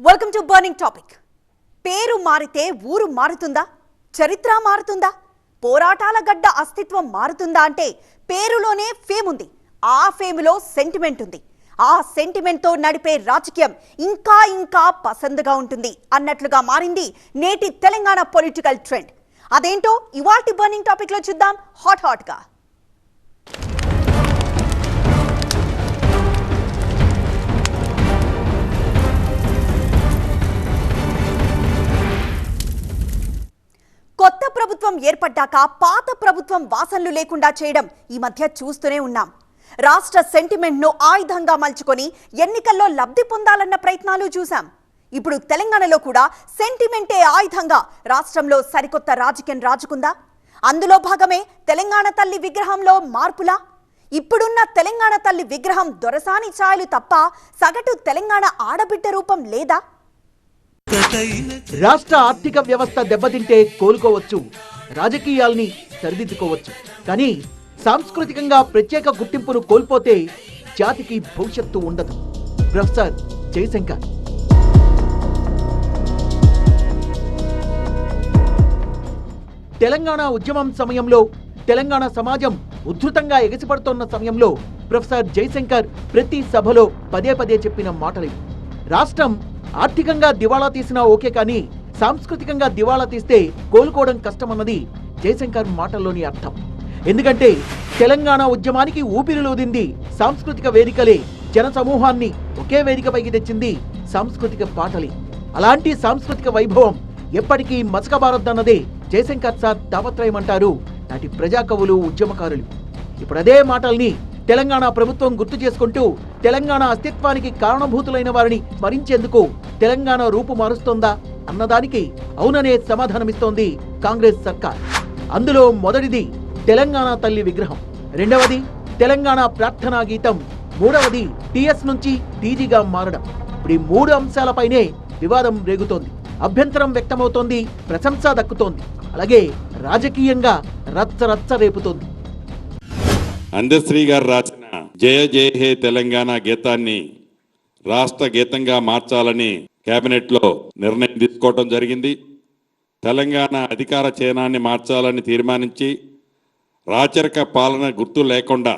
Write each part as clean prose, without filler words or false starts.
Welcome to burning topic. పేరు మారితే ఊరు మారుతుందా? చరిత్ర మారుతుందా? పోరాటాల గడ్డ అస్తిత్వం మారుతుందా అంటే పేరులోనే ఫేమ్ ఉంది, ఆ ఫేమ్లో సెంటిమెంట్ ఉంది. ఆ సెంటిమెంట్తో నడిపే రాజకీయం ఇంకా ఇంకా పసందుగా ఉంటుంది అన్నట్లుగా మారింది నేటి తెలంగాణ పొలిటికల్ ట్రెండ్. అదేంటో ఇవాల్టి బర్నింగ్ టాపిక్లో చూద్దాం హాట్గా. కొత్త ప్రభుత్వం ఏర్పడ్డాక పాత ప్రభుత్వం వాసనలు లేకుండా చేయడం ఈ మధ్య చూస్తూనే ఉన్నాం. రాష్ట్ర సెంటిమెంట్ను ఆయుధంగా మలుచుకొని ఎన్నికల్లో లబ్ధి పొందాలన్న ప్రయత్నాలు చూశాం. ఇప్పుడు తెలంగాణలో కూడా సెంటిమెంటే ఆయుధంగా రాష్ట్రంలో సరికొత్త రాజకీయం రాజుకుందా? అందులో భాగమే తెలంగాణ తల్లి విగ్రహంలో మార్పులా? ఇప్పుడున్న తెలంగాణ తల్లి విగ్రహం దొరసాని ఛాయలు తప్ప సగటు తెలంగాణ ఆడబిడ్డ రూపం లేదా? రాష్ట్ర ఆర్థిక వ్యవస్థ దెబ్బతింటే కోలుకోవచ్చు, రాజకీయాల్ని సరిదిద్దుకోవచ్చు. కానీ సాంస్కృతికంగా ప్రత్యేక గుర్తింపును కోల్పోతే జాతికి భవిష్యత్తు ఉండదు. ప్రొఫెసర్ జయశంకర్. తెలంగాణ ఉద్యమం సమయంలో, తెలంగాణ సమాజం ఉధృతంగా ఎగసిపడుతోన్న సమయంలో ప్రొఫెసర్ జయశంకర్ ప్రతి సభలో పదే పదే చెప్పిన మాటలు. రాష్ట్రం ఆర్థికంగా దివాళా తీసినా ఓకే, కానీ సాంస్కృతికంగా దివాళా తీస్తే కోలుకోవడం కష్టమన్నది జయశంకర్ మాటల్లోని అర్థం. ఎందుకంటే తెలంగాణ ఉద్యమానికి ఊపిరిలూదింది సాంస్కృతిక వేదికలే. జన సమూహాన్ని ఒకే వేదికపైకి తెచ్చింది సాంస్కృతిక పాటలే. అలాంటి సాంస్కృతిక వైభవం ఎప్పటికీ మసకబారొద్దన్నదే జయశంకర్ సార్ తాపత్రయమంటారు నాటి ప్రజాకవులు, ఉద్యమకారులు. ఇప్పుడు అదే మాటల్ని తెలంగాణ ప్రభుత్వం గుర్తు చేసుకుంటూ తెలంగాణ అస్తిత్వానికి కారణభూతులైన వారిని స్మరించేందుకు తెలంగాణ రూపు మారుస్తోందా అన్నదానికి అవుననే సమాధానమిస్తోంది కాంగ్రెస్ సర్కార్. అందులో మొదటిది తెలంగాణ తల్లి విగ్రహం, రెండవది తెలంగాణ ప్రార్థనా గీతం, మూడవది టీఎస్ నుంచి టీజీగా మారడం. ఇప్పుడు ఈ మూడు అంశాలపైనే వివాదం రేగుతోంది, అభ్యంతరం వ్యక్తమవుతోంది, ప్రశంస దక్కుతోంది, అలాగే రాజకీయంగా రచ్చ రేపుతోంది. అందశ్రీ గారు రాసిన జయ జయ హే తెలంగాణ గీతాన్ని రాష్ట్ర గీతంగా మార్చాలని కేబినెట్లో నిర్ణయం తీసుకోవడం జరిగింది. తెలంగాణ అధికార చిహ్నాన్ని మార్చాలని తీర్మానించి రాచరిక పాలన గుర్తు లేకుండా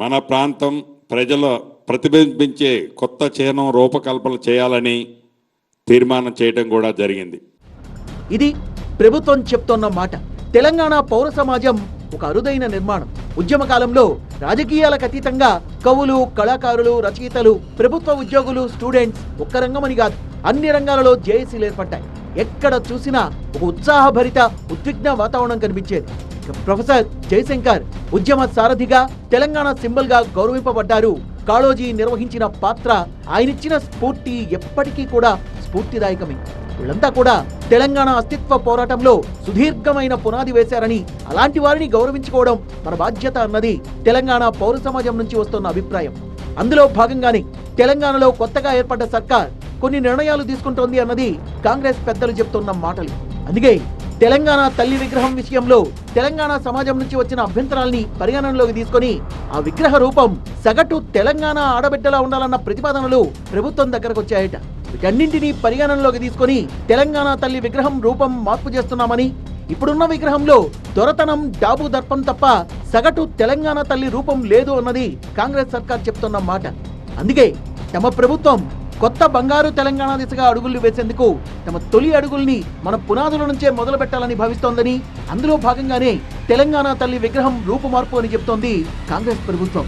మన ప్రాంతం ప్రజల ప్రతిబింబించే కొత్త చిహ్నం రూపకల్పన చేయాలని తీర్మానం చేయడం కూడా జరిగింది. ఇది ప్రభుత్వం చెప్తోన్న మాట. తెలంగాణ పౌర సమాజం ఒక అరుదైన నిర్మాణం. ఉద్యమ కాలంలో రాజకీయాలకు అతీతంగా కవులు, కళాకారులు, రచయితలు, ప్రభుత్వ ఉద్యోగులు, స్టూడెంట్స్ ఒక్క రంగమని కాదు అన్ని రంగాలలో జేఏసీలు ఏర్పడ్డాయి. ఎక్కడ చూసినా ఒక ఉత్సాహభరిత, ఉద్విగ్న వాతావరణం కనిపించేది. ప్రొఫెసర్ జయశంకర్ ఉద్యమ సారథిగా, తెలంగాణ సింబల్ గా గౌరవింపబడ్డారు. కాళోజీ నిర్వహించిన పాత్ర, ఆయనిచ్చిన స్ఫూర్తి ఎప్పటికీ కూడా స్ఫూర్తిదాయకమే. వీళ్ళంతా కూడా తెలంగాణ అస్తిత్వ పోరాటంలో సుదీర్ఘమైన పునాది వేశారని, అలాంటి వారిని గౌరవించుకోవడం మన బాధ్యత అన్నది తెలంగాణ పౌర సమాజం నుంచి వస్తున్న అభిప్రాయం. అందులో భాగంగానే తెలంగాణలో కొత్తగా ఏర్పడ్డ సర్కార్ కొన్ని నిర్ణయాలు తీసుకుంటోంది అన్నది కాంగ్రెస్ పెద్దలు చెప్తున్న మాటలు. అందుకే తెలంగాణ తల్లి విగ్రహం విషయంలో తెలంగాణ సమాజం నుంచి వచ్చిన అభ్యంతరాల్ని పరిగణనలోకి తీసుకొని ఆ విగ్రహ రూపం సగటు తెలంగాణ ఆడబిడ్డలా ఉండాలన్న ప్రతిపాదనలు ప్రభుత్వం దగ్గరకు వచ్చాయట. వీటన్నింటినీ పరిగణనలోకి తీసుకొని తెలంగాణ తల్లి విగ్రహం రూపం మార్పు చేస్తున్నామని, ఇప్పుడున్న విగ్రహంలో దొరతనం, డాబు దర్పం తప్ప సగటు తెలంగాణ తల్లి రూపం లేదు అన్నది కాంగ్రెస్ సర్కార్ చెప్తున్న మాట. అందుకే తమ ప్రభుత్వం కొత్త బంగారు తెలంగాణ దిశగా అడుగులు వేసేందుకు తమ తొలి అడుగుల్ని మన పునాదుల నుంచే మొదలు పెట్టాలని భావిస్తోందని, అందులో భాగంగానే తెలంగాణ తల్లి విగ్రహం రూపు మార్పు అని చెప్తోంది కాంగ్రెస్ ప్రభుత్వం.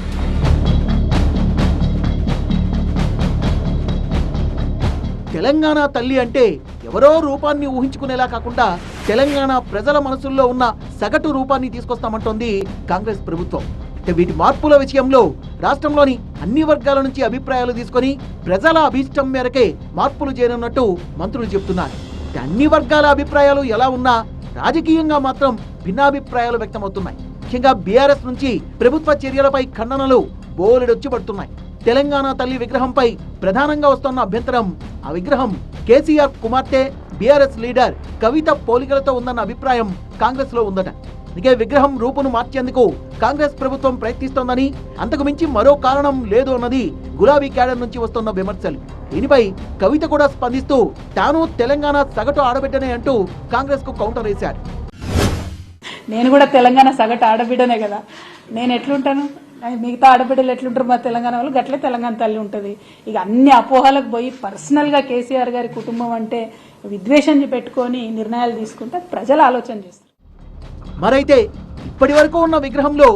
తెలంగాణ తల్లి అంటే ఎవరో రూపాన్ని ఊహించుకునేలా కాకుండా తెలంగాణ ప్రజల మనసుల్లో ఉన్న సగటు రూపాన్ని తీసుకొస్తామంటోంది కాంగ్రెస్ ప్రభుత్వం. వీటి మార్పుల విషయంలో రాష్ట్రంలోని అన్ని వర్గాల నుంచి అభిప్రాయాలు తీసుకొని ప్రజల అభీష్టం మేరకే మార్పులు చేయనున్నట్టు మంత్రులు చెప్తున్నారు. అన్ని వర్గాల అభిప్రాయాలు ఎలా ఉన్నా రాజకీయంగా మాత్రం భిన్నాభిప్రాయాలు వ్యక్తమవుతున్నాయి. ముఖ్యంగా బీఆర్ఎస్ నుంచి ప్రభుత్వ చర్యలపై ఖండనలు బోలెడొచ్చి పడుతున్నాయి. తెలంగాణ తల్లి విగ్రహంపై ప్రధానంగా వస్తున్న అభ్యంతరం, ఆ విగ్రహం కేసీఆర్ కుమార్తె బీఆర్ఎస్ లీడర్ కవిత పోలికలతో ఉందన్న అభిప్రాయం కాంగ్రెస్ లో ఉందట. అందుకే విగ్రహం రూపును మార్చేందుకు కాంగ్రెస్ ప్రభుత్వం ప్రయత్నిస్తోందని, అంతకు మించి మరో కారణం లేదు అన్నది గులాబీ క్యాడర్ నుంచి వస్తున్న విమర్శలు. దీనిపై కవిత కూడా స్పందిస్తూ తాను తెలంగాణ సగటు ఆడబిడ్డనే అంటూ కాంగ్రెస్ కు కౌంటర్ వేశారు. నేను కూడా తెలంగాణ సగటు ఆడబిడ్డనే కదా, నేను ఎట్లుంటాను, మిగతా ఆడబిడ్డలు ఎట్లుంటారు, మా తెలంగాణ వాళ్ళు గట్లే తెలంగాణ తల్లి ఉంటుంది. ఇక అన్ని అపోహలకు పోయి పర్సనల్గా కేసీఆర్ గారి కుటుంబం అంటే విద్వేషం పెట్టుకొని నిర్ణయాలు తీసుకుంటే ప్రజలు ఆలోచన చేస్తారు. మరైతే ఇప్పటి వరకు ఉన్న విగ్రహంలో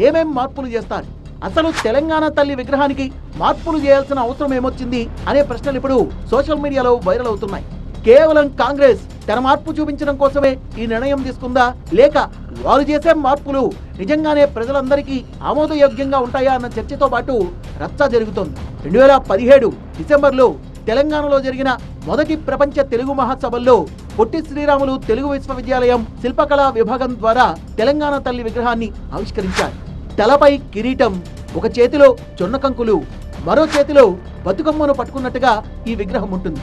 ఏమేం మార్పులు చేస్తారు, అసలు తెలంగాణ తల్లి విగ్రహానికి మార్పులు చేయాల్సిన అవసరం ఏమొచ్చింది అనే ప్రశ్నలు ఇప్పుడు సోషల్ మీడియాలో వైరల్ అవుతున్నాయి. కేవలం కాంగ్రెస్ తన మార్పు చూపించడం కోసమే ఈ నిర్ణయం తీసుకుందా, లేక వారు చేసే మార్పులు నిజంగానే ప్రజలందరికీ ఆమోదయోగ్యంగా ఉంటాయా అన్న చర్చతో పాటు రచ్చ జరుగుతోంది. 2017 డిసెంబర్లో తెలంగాణలో జరిగిన మొదటి ప్రపంచ తెలుగు మహాసభల్లో పొట్టి శ్రీరాములు తెలుగు విశ్వవిద్యాలయం శిల్పకళా విభాగం ద్వారా తెలంగాణ తల్లి విగ్రహాన్ని ఆవిష్కరించారు. తలపై కిరీటం, ఒక చేతిలో జొన్న కంకులు, మరో చేతిలో బతుకమ్మను పట్టుకున్నట్టుగా ఈ విగ్రహం ఉంటుంది.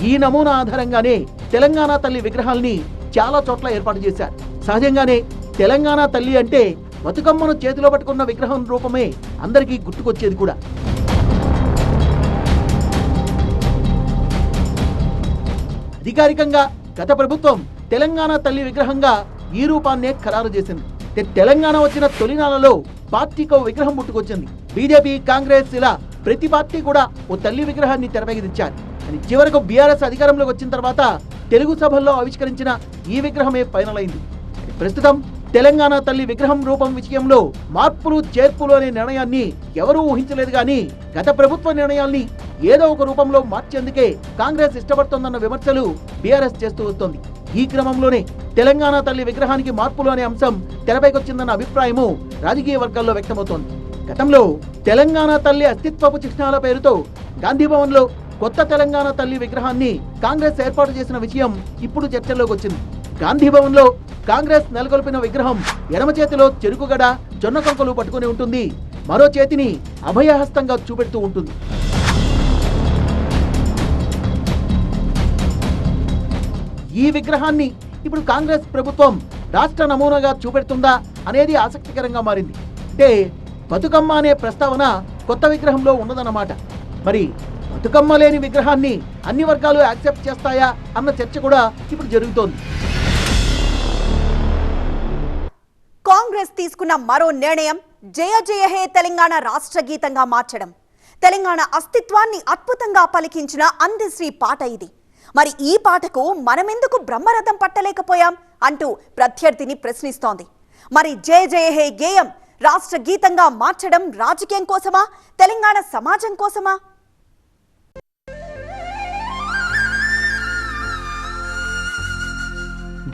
ఈ నమూనా ఆధారంగానే తెలంగాణ తల్లి విగ్రహాల్ని చాలా చోట్ల ఏర్పాటు చేశారు. సహజంగానే తెలంగాణ తల్లి అంటే బతుకమ్మను చేతిలో పట్టుకున్న విగ్రహం రూపమే అందరికీ గుర్తుకొచ్చేది కూడా. అధికారికంగా గత ప్రభుత్వం తెలంగాణ తల్లి విగ్రహంగా ఈ రూపాన్నే ఖరారు చేసింది. తెలంగాణ వచ్చిన తొలినాళ్లలో పార్టీకో విగ్రహం పుట్టుకొచ్చింది. బీజేపీ, కాంగ్రెస్ ఇలా ప్రతి పార్టీ కూడా ఓ తల్లి విగ్రహాన్ని తెరపైకిచ్చారు. అని చివరకు బీఆర్ఎస్ అధికారంలోకి వచ్చిన తర్వాత తెలుగు సభల్లో ఆవిష్కరించిన ఈ విగ్రహమే ఫైనల్ అయింది. ప్రస్తుతం తెలంగాణ తల్లి విగ్రహం రూపం విషయంలో మార్పులు చేర్పులు అనే నిర్ణయాన్ని ఎవరూ ఊహించలేదు. కానీ గత ప్రభుత్వ నిర్ణయాల్ని ఏదో ఒక రూపంలో మార్చేందుకే కాంగ్రెస్ ఇష్టపడుతోందన్న విమర్శలు బీఆర్ఎస్ చేస్తూ వస్తోంది. ఈ క్రమంలోనే తెలంగాణ తల్లి విగ్రహానికి మార్పులు అనే అంశం తెరపైకొచ్చిందన్న అభిప్రాయము రాజకీయ వర్గాల్లో వ్యక్తమవుతోంది. గతంలో తెలంగాణ తల్లి అస్తిత్వపు చిహ్నాల పేరుతో గాంధీభవన్ లో కొత్త తెలంగాణ తల్లి విగ్రహాన్ని కాంగ్రెస్ ఏర్పాటు చేసిన విషయం ఇప్పుడు చర్చల్లోకి వచ్చింది. గాంధీభవన్ లో కాంగ్రెస్ నెలకొల్పిన విగ్రహం ఎడమ చేతిలో చెరుకుగడ, జొన్న కంకులు పట్టుకుని ఉంటుంది, మరో చేతిని అభయహస్తంగా చూపెడుతూ ఉంటుంది. ఈ విగ్రహాన్ని ఇప్పుడు కాంగ్రెస్ ప్రభుత్వం రాష్ట్ర నమూనాగా చూపెడుతుందా అనేది ఆసక్తికరంగా మారింది. అంటే బతుకమ్మ అనే ప్రస్తావన కొత్త విగ్రహంలో ఉన్నదన్నమాట. మరి బతుకమ్మ లేని విగ్రహాన్ని అన్ని వర్గాలు యాక్సెప్ట్ చేస్తాయా అన్న చర్చ కూడా ఇప్పుడు జరుగుతోంది. కాంగ్రెస్ తీసుకున్న మరో నిర్ణయం జయ జయ హే తెలంగాణ రాష్ట్ర గీతంగా మార్చడం. తెలంగాణ అస్తిత్వాన్ని అద్భుతంగా పలికించిన అందశ్రీ పాట ఇది. మరి ఈ పాటకు మనమెందుకు బ్రహ్మరథం పట్టలేకపోయాం అంటూ ప్రత్యర్థిని ప్రశ్నిస్తోంది. మరి జయ జయ హే గేయం రాష్ట్ర గీతంగా మార్చడం రాజకీయం కోసమా, తెలంగాణ సమాజం కోసమా?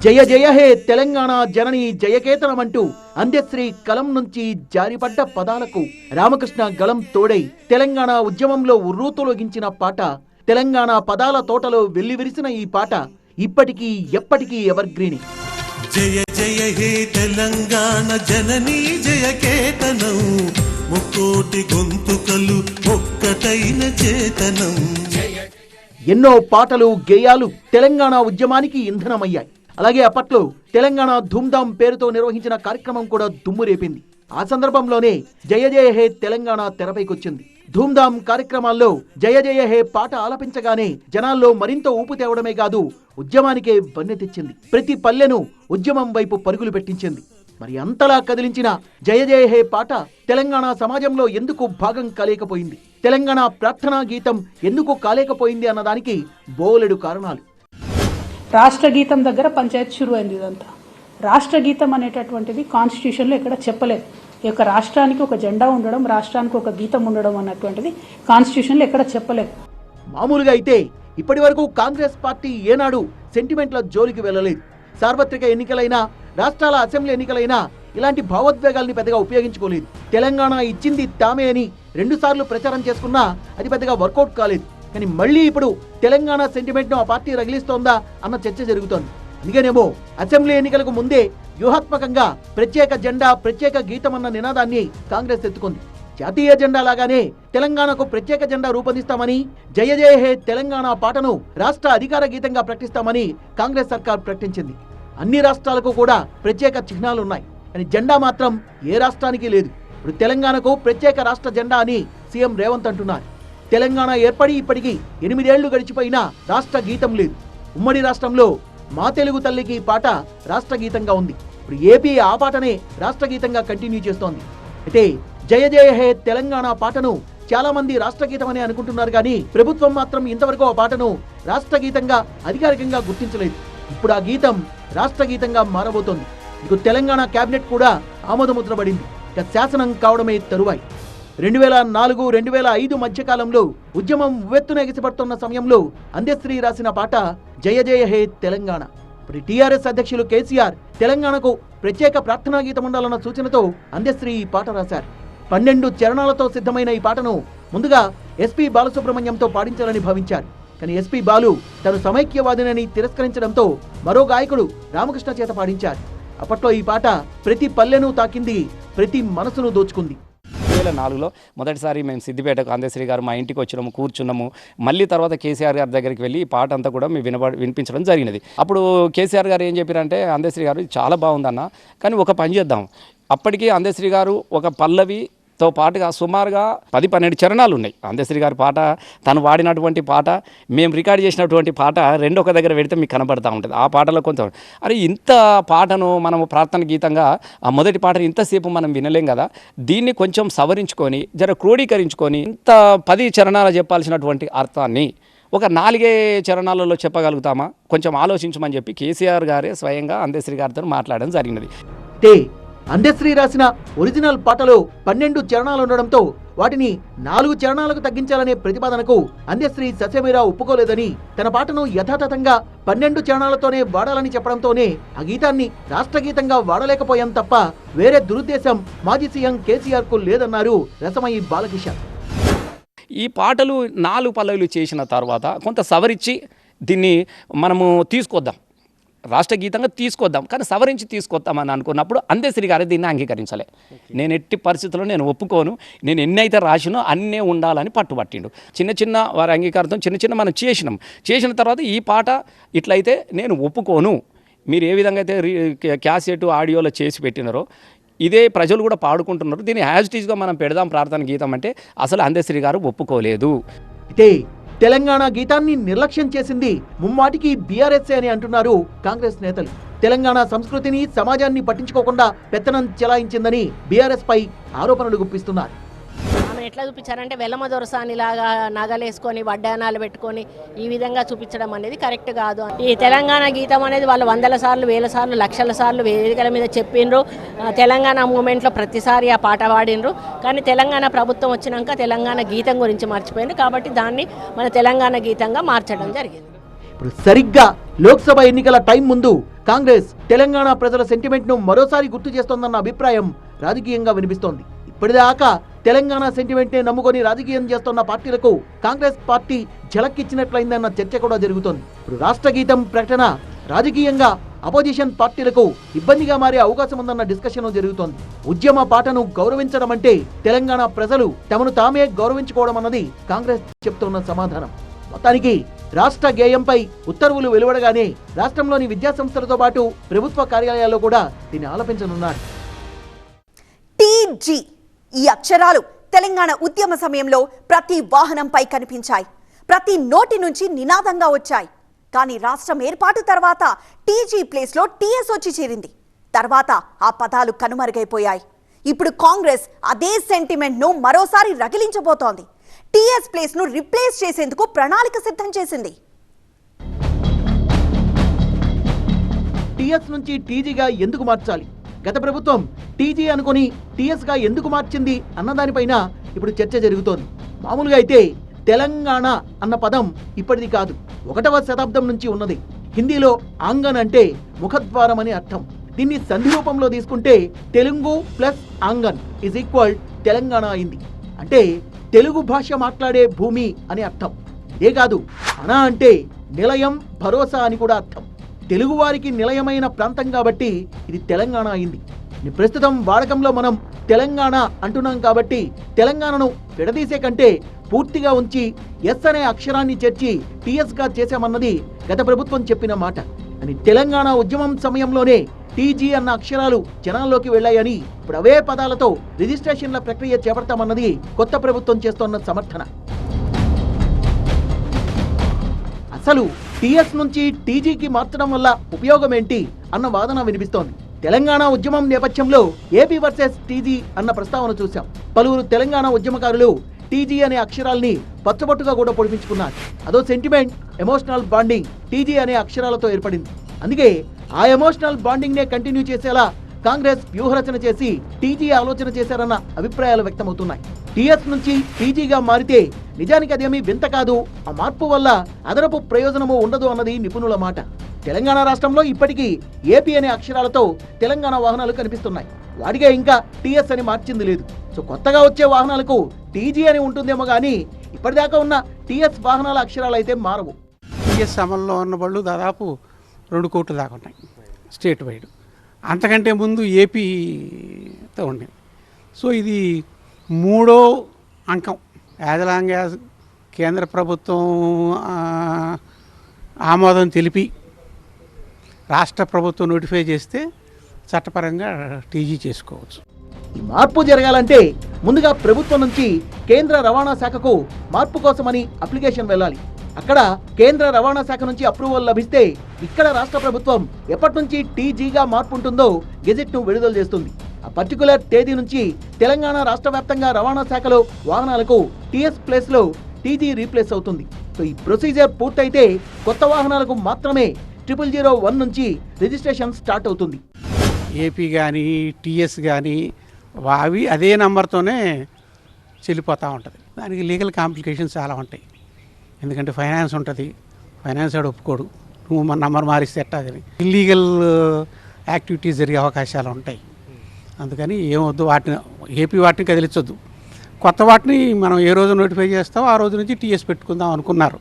జయ జయ హే తెలంగాణ జనని జయకేతనమంటూ అందశ్రీ కలం నుంచి జారిపడ్డ పదాలకు రామకృష్ణ గళం తోడై తెలంగాణ ఉద్యమంలో ఉర్రూతొలగించిన పాట. తెలంగాణ పదాల తోటలో వెల్లివిరిసిన ఈ పాట ఇప్పటికీ ఎప్పటికీ ఎవర్గ్రీని. జయ జయ హే తెలంగాణ జననీ జయకేతనం, ముక్కోటి గొంతుకలు ఒక్కటైన చేతనం. ఎన్నో పాటలు, గేయాలు తెలంగాణ ఉద్యమానికి ఇంధనమయ్యాయి. అలాగే అప్పట్లో తెలంగాణ ధూమ్ధామ్ పేరుతో నిర్వహించిన కార్యక్రమం కూడా దుమ్ము రేపింది. ఆ సందర్భంలోనే జయ జయ హే తెలంగాణ తెరపైకొచ్చింది. ధూమ్ధామ్ కార్యక్రమాల్లో జయ జయ హే పాట ఆలపించగానే జనాల్లో మరింత ఊపు తేవడమే కాదు, ఉద్యమానికే వన్నె తెచ్చింది. ప్రతి పల్లెను ఉద్యమం వైపు పరుగులు పెట్టించింది. మరి అంతలా కదిలించిన జయ జయ హే పాట తెలంగాణ సమాజంలో ఎందుకు భాగం కాలేకపోయింది, తెలంగాణ ప్రార్థనా గీతం ఎందుకు కాలేకపోయింది అన్నదానికి బోలెడు కారణాలు. రాష్ట్ర గీతం దగ్గర పంచాయతీ షురు అయింది. ఇదంతా రాష్ట్ర గీతం అనేటటువంటిది కాన్స్టిట్యూషన్లో ఎక్కడ చెప్పలేదు. ఈ యొక్క రాష్ట్రానికి ఒక జెండా ఉండడం, రాష్ట్రానికి ఒక గీతం ఉండడం అన్నటువంటిది కాన్స్టిట్యూషన్లో ఎక్కడ చెప్పలేదు. మామూలుగా అయితే ఇప్పటి వరకు కాంగ్రెస్ పార్టీ ఏనాడు సెంటిమెంట్ల జోలికి వెళ్ళలేదు. సార్వత్రిక ఎన్నికలైనా, రాష్ట్రాల అసెంబ్లీ ఎన్నికలైనా ఇలాంటి భావోద్వేగాల్ని పెద్దగా ఉపయోగించుకోలేదు. తెలంగాణ ఇచ్చింది తామే అని 2 సార్లు ప్రచారం చేసుకున్నా అది పెద్దగా వర్కౌట్ కాలేదు. కానీ మళ్ళీ ఇప్పుడు తెలంగాణ సెంటిమెంట్ ను ఆ పార్టీ రగిలిస్తోందా అన్న చర్చ జరుగుతోంది. అందుకనేమో అసెంబ్లీ ఎన్నికలకు ముందే వ్యూహాత్మకంగా ప్రత్యేక జెండా, ప్రత్యేక గీతం అన్న నినాదాన్ని కాంగ్రెస్ ఎత్తుకుంది. జాతీయ జెండా లాగానే తెలంగాణకు ప్రత్యేక జెండా రూపొందిస్తామని, జయ జయ హే తెలంగాణ పాటను రాష్ట్ర అధికార గీతంగా ప్రకటిస్తామని కాంగ్రెస్ సర్కార్ ప్రకటించింది. అన్ని రాష్ట్రాలకు కూడా ప్రత్యేక చిహ్నాలున్నాయి. కానీ జెండా మాత్రం ఏ రాష్ట్రానికి లేదు. ఇప్పుడు తెలంగాణకు ప్రత్యేక రాష్ట్ర జెండా అని సీఎం రేవంత్ అంటున్నారు. తెలంగాణ ఏర్పడి ఇప్పటికీ 8 ఏళ్లు గడిచిపోయినా రాష్ట్ర గీతం లేదు. ఉమ్మడి రాష్ట్రంలో మా తెలుగు తల్లికి పాట రాష్ట్ర గీతంగా ఉంది. ఇప్పుడు ఏపీ ఆ పాటనే రాష్ట్ర గీతంగా కంటిన్యూ చేస్తోంది. అయితే జయ జయ హే తెలంగాణ పాటను చాలా మంది రాష్ట్ర గీతం అని అనుకుంటున్నారు, కానీ ప్రభుత్వం మాత్రం ఇంతవరకు ఆ పాటను రాష్ట్ర గీతంగా అధికారికంగా గుర్తించలేదు. ఇప్పుడు ఆ గీతం రాష్ట్ర గీతంగా మారబోతోంది. ఇక తెలంగాణ కేబినెట్ కూడా ఆమోదముద్ర పడింది. ఇక శాసనం కావడమే తరువాయి. 2004-2005 మధ్యకాలంలో ఉద్యమం ఉవ్వెత్తున ఎగిసిపడుతున్న సమయంలో అందశ్రీ రాసిన పాట జయ జయ హే తెలంగాణ. ఇప్పుడు టీఆర్ఎస్ అధ్యక్షులు కేసీఆర్ తెలంగాణకు ప్రత్యేక ప్రార్థనా గీతం ఉండాలన్న సూచనతో అందశ్రీ ఈ పాట రాశారు. 12 చరణాలతో సిద్ధమైన ఈ పాటను ముందుగా ఎస్పీ బాలసుబ్రహ్మణ్యంతో పాడించాలని భావించారు. కానీ ఎస్పీ బాలు తను సమైక్యవాదినని తిరస్కరించడంతో మరో గాయకుడు రామకృష్ణ చేత పాడించారు. అప్పట్లో ఈ పాట ప్రతి పల్లెను తాకింది, ప్రతి మనసును దోచుకుంది. 2004లో మొదటిసారి మేము సిద్దిపేటకు అందశ్రీ గారు మా ఇంటికి వచ్చినాము, కూర్చున్నాము. మళ్ళీ తర్వాత కేసీఆర్ గారి దగ్గరికి వెళ్ళి ఈ పాట అంతా కూడా మేము వినిపించడం జరిగినది. అప్పుడు కేసీఆర్ గారు ఏం చెప్పారంటే, అందశ్రీ గారు చాలా బాగుందన్న, కానీ ఒక పని చేద్దాం. అప్పటికి అందశ్రీ గారు ఒక పల్లవితో పాటుగా సుమారుగా 10-12 చరణాలు ఉన్నాయి. అందశ్రీ గారి పాట, తను వాడినటువంటి పాట, మేము రికార్డ్ చేసినటువంటి పాట రెండు ఒక దగ్గర పెడితే మీకు కనబడతా ఉంటుంది. ఆ పాటలో కొంత అరే ఇంత పాటను మనము ప్రార్థన గీతంగా ఆ మొదటి పాటను ఇంతసేపు మనం వినలేం కదా, దీన్ని కొంచెం సవరించుకొని జర క్రోడీకరించుకొని ఇంత 10 చరణాలు చెప్పాల్సినటువంటి అర్థాన్ని ఒక 4 చరణాలలో చెప్పగలుగుతామా, కొంచెం ఆలోచించమని చెప్పి కేసీఆర్ గారే స్వయంగా అందశ్రీ గారితో మాట్లాడడం జరిగినది. అందశ్రీ రాసిన ఒరిజినల్ పాటలో 12 చరణాలు ఉండడంతో వాటిని 4 చరణాలకు తగ్గించాలనే ప్రతిపాదనకు అందశ్రీ ససేమిరా ఒప్పుకోలేదని, తన పాటను యథాతథంగా 12 చరణాలతోనే వాడాలని చెప్పడంతోనే ఆ గీతాన్ని రాష్ట్ర గీతంగా వాడలేకపోయాం తప్ప వేరే దురుద్దేశం మాజీ సీఎం కేసీఆర్ కు లేదన్నారు రసమయి బాలకిషన్. ఈ పాటలు 4 పల్లవులు చేసిన తర్వాత కొంత సవరించి దీన్ని మనము తీసుకొద్దాం, రాష్ట్ర గీతంగా తీసుకొద్దాం, కానీ సవరించి తీసుకొద్దామని అనుకున్నప్పుడు అందశ్రీ గారు దీన్ని అంగీకరించలే. నేను ఎట్టి పరిస్థితుల్లో నేను ఒప్పుకోను, నేను ఎన్నైతే రాసినో అన్నే ఉండాలని పట్టుబట్టిండు. చిన్న వారి అంగీకారంతో చిన్న మనం చేసిన తర్వాత ఈ పాట ఇట్లయితే నేను ఒప్పుకోను, మీరు ఏ విధంగా అయితే క్యాసెట్ ఆడియోలో చేసి పెట్టినారో ఇదే ప్రజలు కూడా పాడుకుంటున్నారు, దీన్ని యాజ్ ఇట్ ఈజ్గా మనం పెడదాం ప్రార్థన గీతం అంటే అసలు అందశ్రీ గారు ఒప్పుకోలేదు. అయితే తెలంగాణ గీతాన్ని నిర్లక్ష్యం చేసింది ముమ్మాటికి బీఆర్ఎస్ అని అంటున్నారు కాంగ్రెస్ నేతలు. తెలంగాణ సంస్కృతిని, సమాజాన్ని పట్టించుకోకుండా పెత్తనం చెలాయించిందని బీఆర్ఎస్ పై ఆరోపణలు గుప్పిస్తున్నారు. ఆమెను ఎట్లా చూపించారంటే వెలమ దొరసానిలాగా నగలేసుకొని వడ్డానాలు పెట్టుకొని ఈ విధంగా చూపించడం అనేది కరెక్ట్ కాదు. ఈ తెలంగాణ గీతం అనేది వాళ్ళు 100 సార్లు 1000 సార్లు 1,00,000 సార్లు వేదికల మీద చెప్పిండ్రు. తెలంగాణ మూమెంట్లో ప్రతిసారి ఆ పాట పాడినరు. కానీ తెలంగాణ ప్రభుత్వం వచ్చినాక తెలంగాణ గీతం గురించి మర్చిపోయింది. కాబట్టి దాన్ని మన తెలంగాణ గీతంగా మార్చడం జరిగింది. ఇప్పుడు సరిగ్గా లోక్సభ ఎన్నికల టైం ముందు కాంగ్రెస్ తెలంగాణ ప్రజల సెంటిమెంట్ ను మరోసారి గుర్తు చేస్తోందన్న అభిప్రాయం రాజకీయంగా వినిపిస్తోంది. ఇప్పటిదాకా తెలంగాణ సెంటిమెంట్ నే నమ్ముకొని రాజకీయం చేస్తున్న పార్టీలకు కాంగ్రెస్ పార్టీ ఝలక్కిచ్చినట్లయిందన్న చర్చ కూడా జరుగుతోంది. ఇప్పుడు రాష్ట్ర గీతం ప్రకటన రాజకీయంగా అపోజిషన్ పార్టీలకు ఇబ్బందిగా మారే అవకాశం ఉందన్న డిస్కషన్ జరుగుతోంది. ఉద్యమ పాటను గౌరవించడం అంటే తెలంగాణ ప్రజలు తమను తామే గౌరవించుకోవడం అన్నది కాంగ్రెస్ చెప్తున్న సమాధానం. మొత్తానికి రాష్ట్ర గేయంపై ఉత్తర్వులు వెలువడగానే రాష్ట్రంలోని విద్యాసంస్థలతో పాటు ప్రభుత్వ కార్యాలయాల్లో కూడా దీన్ని ఆలపించనున్నారు. టీజీ ఈ అక్షరాలు తెలంగాణ ఉద్యమ సమయంలో ప్రతి వాహనంపై కనిపించాయి, ప్రతి నోటి నుంచి నినాదంగా వచ్చాయి. కానీ రాష్ట్రం ఏర్పాటు తర్వాత టీజీ ప్లేస్లో టీఎస్ వచ్చి చేరింది. తర్వాత ఆ పదాలు కనుమరుగైపోయాయి. ఇప్పుడు కాంగ్రెస్ అదే సెంటిమెంట్ను మరోసారి రగిలించబోతోంది. టీఎస్ ప్లేస్ను రిప్లేస్ చేసేందుకు ప్రణాళిక సిద్ధం చేసింది. టీఎస్ నుంచి టీజీగా ఎందుకు మార్చాలి, గత ప్రభుత్వం టీజీ అనుకుని టీఎస్ గా ఎందుకు మార్చింది అన్నదానిపైన ఇప్పుడు చర్చ జరుగుతోంది. మామూలుగా అయితే తెలంగాణ అన్న పదం ఇప్పటిది కాదు, 1వ శతాబ్దం నుంచి ఉన్నది. హిందీలో ఆంగన్ అంటే ముఖద్వారం అని అర్థం. దీన్ని సంధి రూపంలో తీసుకుంటే తెలుగు ప్లస్ ఆంగన్ ఈజ్ ఈక్వల్ తెలంగాణ అయింది. అంటే తెలుగు భాష మాట్లాడే భూమి అని అర్థం. ఇదే కాదు, అనా అంటే నిలయం, భరోసా అని కూడా అర్థం. తెలుగువారికి నిలయమైన ప్రాంతం కాబట్టి ఇది తెలంగాణ అయింది. ప్రస్తుతం వాడకంలో మనం తెలంగాణ అంటున్నాం కాబట్టి తెలంగాణను విడదీసే కంటే పూర్తిగా ఉంచి ఎస్ అనే అక్షరాన్ని చేర్చి టీఎస్ గా చేశామన్నది గత ప్రభుత్వం చెప్పిన మాట అని తెలంగాణ ఉద్యమం సమయంలోనే టీజీ అన్న అక్షరాలు జనాల్లోకి వెళ్ళాయని ఇప్పుడు అవే పదాలతో రిజిస్ట్రేషన్ల ప్రక్రియ చేపడతామన్నది కొత్త ప్రభుత్వం చేస్తోన్న సమర్థన. అసలు టీఎస్ నుంచి టీజీకి మార్చడం వల్ల ఉపయోగం ఏంటి అన్న వాదన వినిపిస్తోంది. తెలంగాణ ఉద్యమం నేపథ్యంలో ఏపీ వర్సెస్ టీజీ అన్న ప్రస్తావన చూశాం. పలువురు తెలంగాణ ఉద్యమకారులు టీజీ అనే అక్షరాల్ని పచ్చబొట్టుగా కూడా పొడిపించుకున్నారు. అదో సెంటిమెంట్, ఎమోషనల్ బాండింగ్ టీజీ అనే అక్షరాలతో ఏర్పడింది. అందుకే ఆ ఎమోషనల్ బాండింగ్ నే కంటిన్యూ చేసేలా కాంగ్రెస్ వ్యూహరచన చేసి టీజీ ఆలోచన చేశారన్న అభిప్రాయాలు వ్యక్తమవుతున్నాయి. టీఎస్ నుంచి టీజీగా మారితే నిజానికి అదేమీ వింత కాదు, ఆ మార్పు వల్ల అదనపు ప్రయోజనము ఉండదు అన్నది నిపుణుల మాట. తెలంగాణ రాష్ట్రంలో ఇప్పటికీ ఏపీ అనే అక్షరాలతో తెలంగాణ వాహనాలు కనిపిస్తున్నాయి. వాడిగా ఇంకా టీఎస్ అని మార్చింది లేదు. సో కొత్తగా వచ్చే వాహనాలకు టీజీ అని ఉంటుందేమో కానీ ఇప్పటిదాకా ఉన్న టీఎస్ వాహనాల అక్షరాలు అయితే మారవు. టీఎస్ అమల్లో ఉన్న బళ్ళు దాదాపు 2 కోట్ల దాకా ఉన్నాయి స్టేట్ వైడ్. అంతకంటే ముందు ఏపీతో ఉండేది. సో ఇది 3వ అంకం. యాజ్ లాంగ్ యాజ్ కేంద్ర ప్రభుత్వం ఆమోదం తెలిపి రాష్ట్ర ప్రభుత్వం నోటిఫై చేస్తే చట్టపరంగా టీజీ చేసుకోవచ్చు. ఈ మార్పు జరగాలంటే ముందుగా ప్రభుత్వం నుంచి కేంద్ర రవాణా శాఖకు మార్పు కోసమని అప్లికేషన్ వెళ్ళాలి. అక్కడ కేంద్ర రవాణా శాఖ నుంచి అప్రూవల్ లభిస్తే ఇక్కడ రాష్ట్ర ప్రభుత్వం ఎప్పటి నుంచి టీజీగా మార్పు ఉంటుందో గెజెట్ను విడుదల చేస్తుంది. ఆ పర్టికులర్ తేదీ నుంచి తెలంగాణ రాష్ట్ర వ్యాప్తంగా రవాణా శాఖలో వాహనాలకు టీఎస్ ప్లేస్ లో టీజీ రీప్లేస్ అవుతుంది. సో ఈ ప్రొసీజర్ పూర్తయితే కొత్త వాహనాలకు మాత్రమే 0001 నుంచి రిజిస్ట్రేషన్ స్టార్ట్ అవుతుంది. ఏపీ కానీ టీఎస్ కానీ అవి అదే నెంబర్తోనే చెల్లిపోతూ ఉంటుంది. దానికి లీగల్ కాంప్లికేషన్స్ చాలా ఉంటాయి. ఎందుకంటే ఫైనాన్స్ ఉంటుంది, ఫైనాన్స్ వాడు ఒప్పుకోడు, నువ్వు మన నంబర్ మారిస్తే ఎట్టాదని ఇల్లీగల్ యాక్టివిటీస్ జరిగే అవకాశాలు ఉంటాయి. అందుకని ఏమొద్దు, ఏపీ వాటిని కదిలించొద్దు. కొత్త వాటిని మనం ఏ రోజు నోటిఫై చేస్తామో ఆ రోజు నుంచి టీఎస్ పెట్టుకుందాం అనుకున్నారు.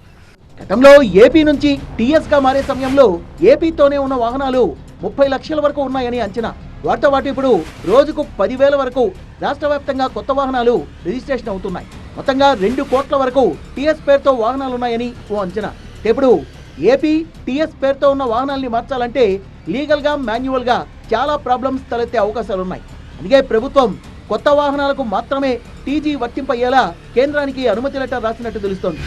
గతంలో ఏపీ నుంచి టీఎస్ గా మారే సమయంలో ఏపీతోనే ఉన్న వాహనాలు 30 లక్షల వరకు ఉన్నాయని అంచనా. వాటితో పాటు ఇప్పుడు రోజుకు 10,000 వరకు రాష్ట్ర వ్యాప్తంగా కొత్త వాహనాలు రిజిస్ట్రేషన్ అవుతున్నాయి. మొత్తంగా 2 కోట్ల వరకు టీఎస్ పేరుతో వాహనాలున్నాయని ఓ అంచనా. ఇప్పుడు ఏపీ టీఎస్ పేరుతో ఉన్న వాహనాల్ని మార్చాలంటే లీగల్ గా, మాన్యువల్ గా చాలా ప్రాబ్లమ్స్ తలెత్తే అవకాశాలున్నాయి. అందుకే ప్రభుత్వం కొత్త వాహనాలకు మాత్రమే టీజీ వర్తింపయ్యేలా కేంద్రానికి అనుమతి లెటర్ రాసినట్టు తెలుస్తోంది.